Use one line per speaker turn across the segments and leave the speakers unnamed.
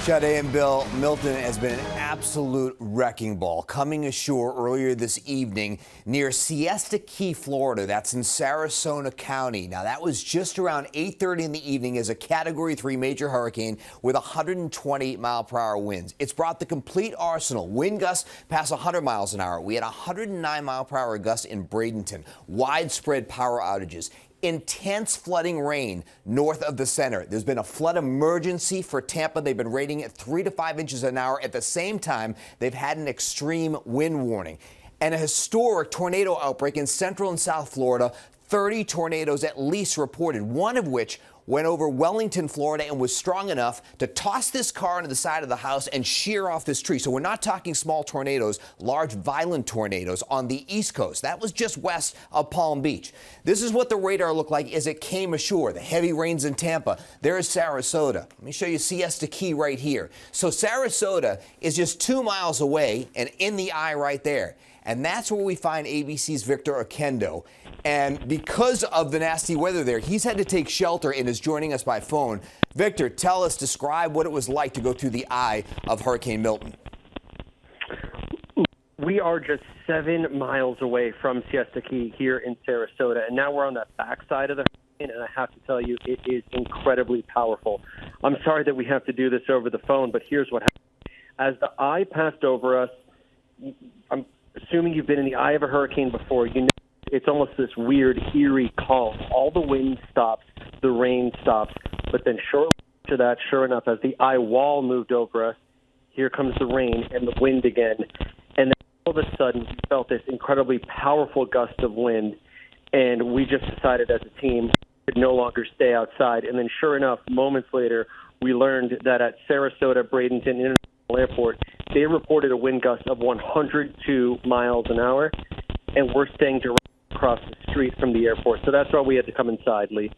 Sade and Bill, Milton has been an absolute wrecking ball coming ashore earlier this evening near Siesta Key, Florida. That's in Sarasota County. Now, that was just around 8:30 in the evening as a Category 3 major hurricane with 120-mile-per-hour winds. It's brought the complete arsenal. Wind gusts past 100 miles an hour. We had 109-mile-per-hour gusts in Bradenton. Widespread power outages. Intense flooding rain north of the center. There's been a flood emergency for Tampa. They've been rating at 3 to 5 inches an hour. At the same time, they've had an extreme wind warning and a historic tornado outbreak in central and south Florida. 30 tornadoes at least reported, one of which went over Wellington, Florida, and was strong enough to toss this car into the side of the house and shear off this tree. So we're not talking small tornadoes, large violent tornadoes on the East Coast. That was just west of Palm Beach. This is what the radar looked like as it came ashore. The heavy rains in Tampa. There is Sarasota. Let me show you Siesta Key right here. So Sarasota is just 2 miles away and in the eye right there. And that's where we find ABC's Victor Oquendo. And because of the nasty weather there, he's had to take shelter and is joining us by phone. Victor, tell us, describe what it was like to go through the eye of Hurricane Milton.
We are just 7 miles away from Siesta Key here in Sarasota, and now we're on the backside of the hurricane, and I have to tell you, it is incredibly powerful. I'm sorry that we have to do this over the phone, but here's what happened. As the eye passed over us, I'm assuming you've been in the eye of a hurricane before, you know it's almost this weird, eerie calm. All the wind stops, the rain stops, but then shortly after that, sure enough, as the eye wall moved over us, here comes the rain and the wind again. And then all of a sudden, we felt this incredibly powerful gust of wind, and we just decided as a team we could no longer stay outside. And then sure enough, moments later, we learned that at Sarasota Bradenton International Airport, they reported a wind gust of 102 miles an hour, and we're staying directly across the street from the airport. So that's why we had to come inside, Lee.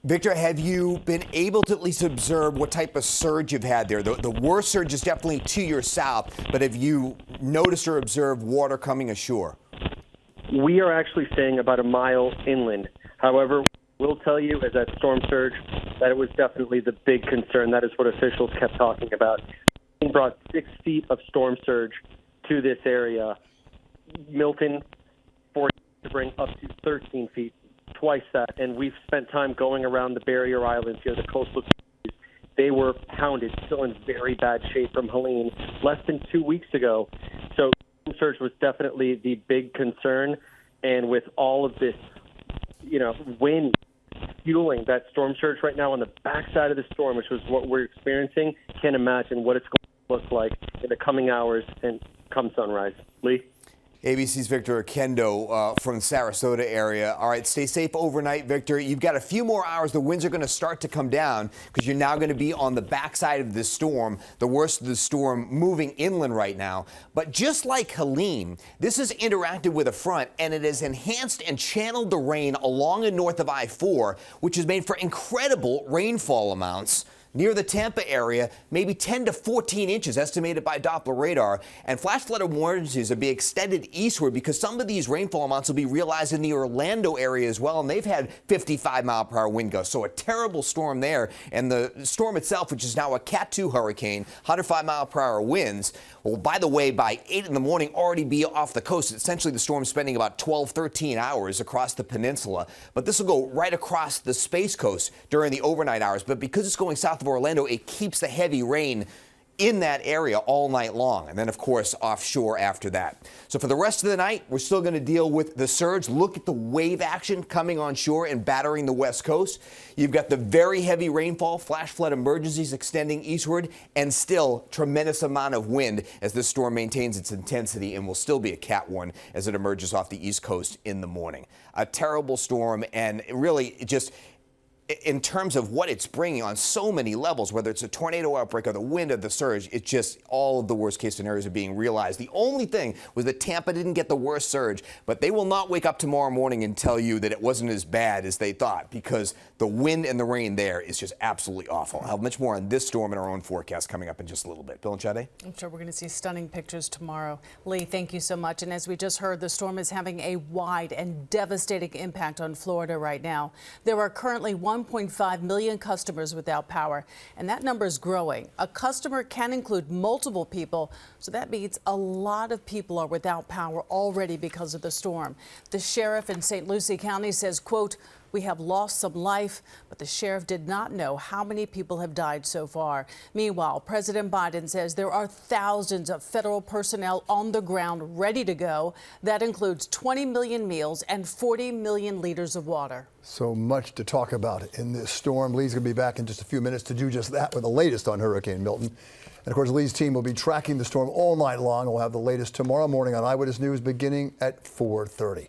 Victor, have you been able to at least observe what type of surge you've had there? The worst surge is definitely to your south, but have you noticed or observed water coming ashore?
We are actually staying about a mile inland. However, we'll tell you as that storm surge that it was definitely the big concern. That is what officials kept talking about. It brought 6 feet of storm surge to this area. Milton forced to bring up to 13 feet, twice that. And we've spent time going around the barrier islands here, the coastal communities. They were pounded, still in very bad shape from Helene less than 2 weeks ago. So storm surge was definitely the big concern. And with all of this, wind fueling that storm surge right now on the backside of the storm, which was what we're experiencing, can't imagine what it's going to look like in the coming hours and come sunrise. Lee?
ABC's Victor Oquendo from the Sarasota area. All right, stay safe overnight, Victor. You've got a few more hours. The winds are going to start to come down because you're now going to be on the backside of this storm, the worst of the storm moving inland right now. But just like Helene, this has interacted with a front, and it has enhanced and channeled the rain along and north of I-4, which has made for incredible rainfall amounts near the Tampa area, maybe 10 to 14 inches estimated by Doppler radar. And flash flood warnings will be extended eastward because some of these rainfall amounts will be realized in the Orlando area as well, and they've had 55-mile-per-hour wind gusts. So a terrible storm there. And the storm itself, which is now a Cat 2 hurricane, 105-mile-per-hour winds, will, by the way, by 8 in the morning already be off the coast. Essentially, the storm spending about 12, 13 hours across the peninsula. But this will go right across the Space Coast during the overnight hours. But because it's going south of Orlando, it keeps the heavy rain in that area all night long, and then of course offshore after that. So for the rest of the night, we're still going to deal with the surge. Look at the wave action coming on shore and battering the west coast. You've got the very heavy rainfall, flash flood emergencies extending eastward, and still tremendous amount of wind as this storm maintains its intensity and will still be a Cat 1 as it emerges off the east coast in the morning. A terrible storm, and really just in terms of what it's bringing on so many levels, whether it's a tornado outbreak or the wind or the surge, it's just all of the worst case scenarios are being realized. The only thing was that Tampa didn't get the worst surge, but they will not wake up tomorrow morning and tell you that it wasn't as bad as they thought, because the wind and the rain there is just absolutely awful. I'll have much more on this storm in our own forecast coming up in just a little bit. Bill and Sade?
I'm sure we're going to see stunning pictures tomorrow. Lee, thank you so much. And as we just heard, the storm is having a wide and devastating impact on Florida right now. There are currently 1.5 million customers without power, and that number is growing. A customer can include multiple people, so that means a lot of people are without power already because of the storm. The sheriff in St. Lucie County says, quote, "We have lost some life, but the sheriff did not know how many people have died so far." Meanwhile, President Biden says there are thousands of federal personnel on the ground ready to go. That includes 20 million meals and 40 million liters of water.
So much to talk about in this storm. Lee's going to be back in just a few minutes to do just that with the latest on Hurricane Milton. And of course, Lee's team will be tracking the storm all night long. We'll have the latest tomorrow morning on Eyewitness News beginning at 4:30.